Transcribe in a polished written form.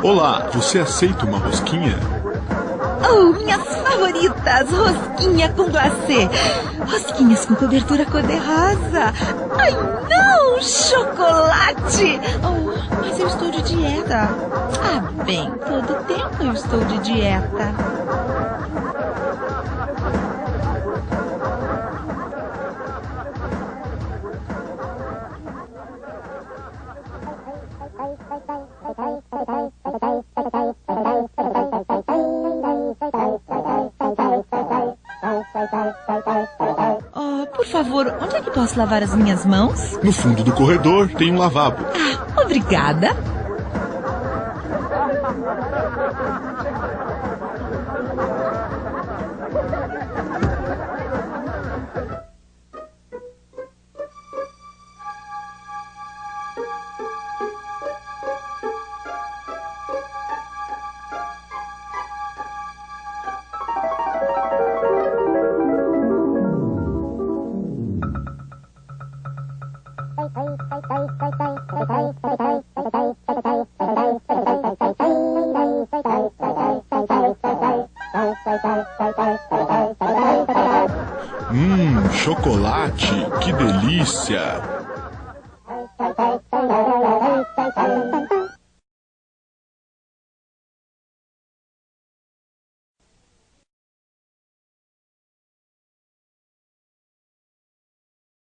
Olá, você aceita uma rosquinha? Oh, minhas favoritas! Rosquinha com glacê. Rosquinhas com cobertura cor-de-rosa. Ai, não! Chocolate! Oh, mas eu estou de dieta. Ah, bem, todo tempo eu estou de dieta. Oh, por favor, onde é que posso lavar as minhas mãos? No fundo do corredor tem um lavabo. Ah, obrigada. Chocolate, que delícia!